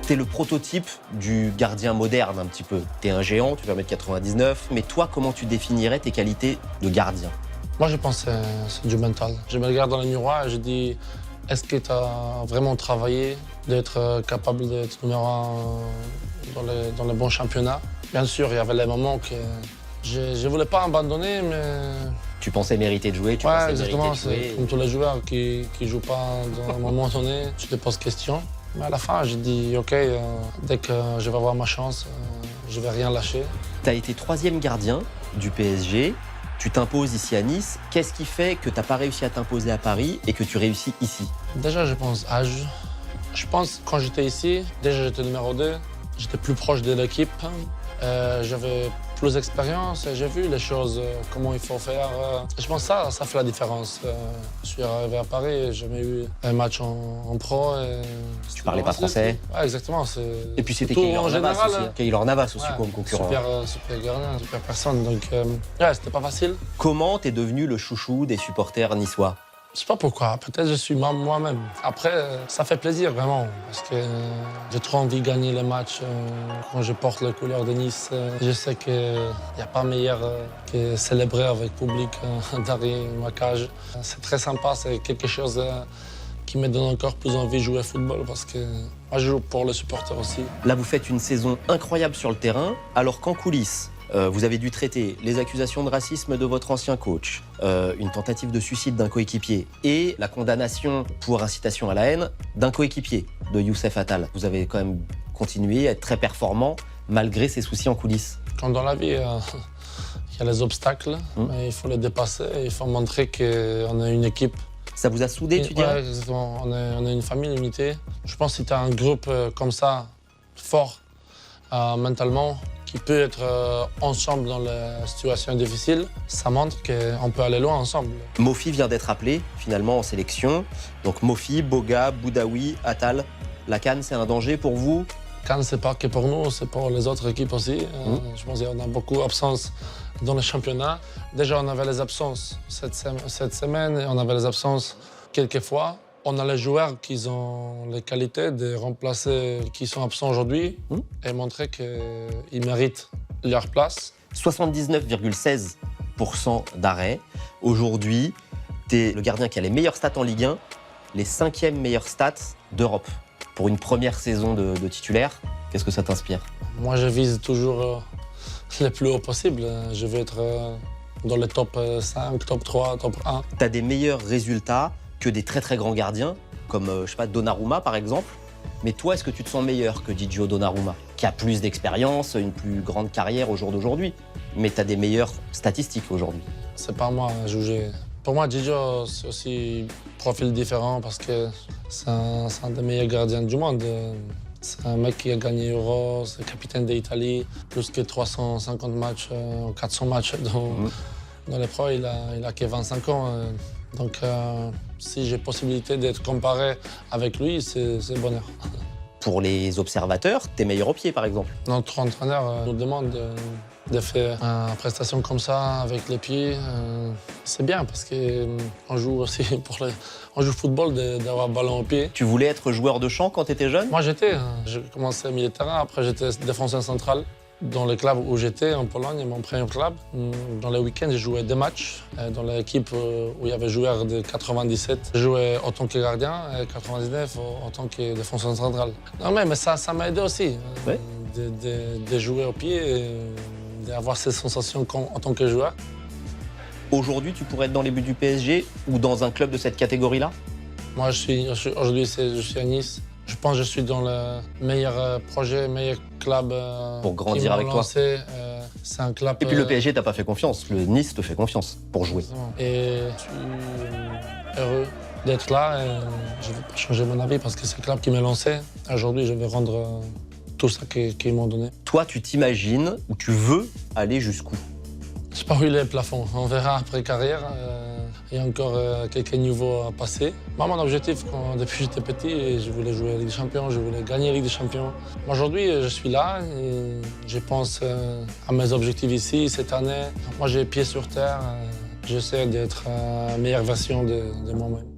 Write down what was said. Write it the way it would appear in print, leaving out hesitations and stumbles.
T'es le prototype du gardien moderne un petit peu. T'es un géant, tu vas mettre 99, mais toi, comment tu définirais tes qualités de gardien? Moi, je pense que c'est du mental. Je me regarde dans le miroir et je dis, est-ce que tu as vraiment travaillé d'être capable d'être numéro 1 dans les bons championnats? Bien sûr, il y avait les moments que je ne voulais pas abandonner, mais... Tu pensais mériter de jouer, tu Ouais, pensais exactement. mériter de jouer. C'est comme tous les joueurs qui ne jouent pas dans un moment donné, tu te poses question. Mais à la fin, j'ai dit, OK, dès que je vais avoir ma chance, je ne vais rien lâcher. Tu as été 3e gardien du PSG, tu t'imposes ici à Nice. Qu'est-ce qui fait que tu n'as pas réussi à t'imposer à Paris et que tu réussis ici? Déjà, je pense âge. Je pense quand j'étais ici, déjà j'étais numéro 2, j'étais plus proche de l'équipe. J'avais plus d'expérience et j'ai vu les choses, comment il faut faire. Je pense que ça fait la différence. Je suis arrivé à Paris et j'ai jamais eu un match en pro. Tu parlais pas français? Ouais, exactement. Et puis c'était tout Keylor en Navas général, aussi. Keylor Navas aussi comme concurrent. Super gardien, super personne. Donc, ouais, c'était pas facile. Comment t'es devenu le chouchou des supporters niçois? Je sais pas pourquoi, peut-être je suis moi-même. Après, ça fait plaisir vraiment, parce que j'ai trop envie de gagner les matchs. Quand je porte les couleurs de Nice, je sais qu'il n'y a pas meilleur que célébrer avec le public derrière ma cage. C'est très sympa, c'est quelque chose qui me donne encore plus envie de jouer au football, parce que moi, je joue pour les supporters aussi. Là, vous faites une saison incroyable sur le terrain, alors qu'en coulisses, vous avez dû traiter les accusations de racisme de votre ancien coach, une tentative de suicide d'un coéquipier et la condamnation pour incitation à la haine d'un coéquipier de Youssef Attal. Vous avez quand même continué à être très performant malgré ces soucis en coulisses. Quand dans la vie, il y a les obstacles, mais il faut les dépasser. Il faut montrer qu'on est une équipe. Ça vous a soudé, tu dirais? Oui, exactement. On est une famille limitée. Je pense que si tu as un groupe comme ça, fort mentalement, qui peut être ensemble dans les situations difficiles, ça montre qu'on peut aller loin ensemble. Mofi vient d'être appelé finalement en sélection. Donc Mofi, Boga, Boudaoui, Attal. La CAN, c'est un danger pour vous? CAN, c'est pas que pour nous, c'est pour les autres équipes aussi. Je pense qu'on a beaucoup d'absences dans le championnat. Déjà, on avait les absences cette semaine et on avait les absences quelques fois. On a les joueurs qui ont les qualités de remplacer qui sont absents aujourd'hui et montrer qu'ils méritent leur place. 79,16% d'arrêt. Aujourd'hui, tu es le gardien qui a les meilleures stats en Ligue 1, les 5e meilleures stats d'Europe. Pour une première saison de titulaire, qu'est-ce que ça t'inspire? Moi, je vise toujours le plus haut possible. Je veux être dans les top 5, top 3, top 1. Tu as des meilleurs résultats que des très très grands gardiens, comme je sais pas, Donnarumma par exemple. Mais toi, est-ce que tu te sens meilleur que Gigio Donnarumma, qui a plus d'expérience, une plus grande carrière au jour d'aujourd'hui, mais tu as des meilleures statistiques aujourd'hui? C'est pas moi à juger. Pour moi, Gigio, c'est aussi un profil différent parce que c'est un des meilleurs gardiens du monde. C'est un mec qui a gagné Euro, c'est capitaine d'Italie, plus que 350 matchs, 400 matchs dans les pros. Il a que 25 ans. Donc, si j'ai possibilité d'être comparé avec lui, c'est bonheur. Pour les observateurs, t'es meilleur au pied, par exemple? Notre entraîneur nous demande de faire une prestation comme ça avec les pieds. C'est bien parce qu'on joue aussi on joue au football d'avoir le ballon au pied. Tu voulais être joueur de champ quand t'étais jeune? Moi, j'ai commencé milieu de terrain, après j'étais défenseur central. Dans le club où j'étais, en Pologne, mon premier club, dans les week-ends, j'ai joué 2 matchs. Dans l'équipe où il y avait joueurs de 97, je jouais en tant que gardien et 99 en tant que défenseur central. Non, mais ça m'a aidé aussi de jouer au pied et d'avoir ces sensations en tant que joueur. Aujourd'hui, tu pourrais être dans les buts du PSG ou dans un club de cette catégorie-là? Moi, aujourd'hui, je suis à Nice. Je pense que je suis dans le meilleur projet, meilleur club pour grandir avec toi. C'est un club. Et puis le PSG t'a pas fait confiance, le Nice te fait confiance pour jouer. Et je suis heureux d'être là et je ne vais pas changer mon avis parce que c'est le club qui m'a lancé. Aujourd'hui, je vais rendre tout ça qu'ils m'ont donné. Toi, tu t'imagines ou tu veux aller jusqu'où? Je sais pas où il est le plafond. On verra après carrière. Il y a encore quelques niveaux à passer. Moi, mon objectif, depuis que j'étais petit, je voulais jouer à la Ligue des Champions, je voulais gagner la Ligue des Champions. Aujourd'hui, je suis là et je pense à mes objectifs ici, cette année. Moi, j'ai les pieds sur terre. J'essaie d'être la meilleure version de moi-même.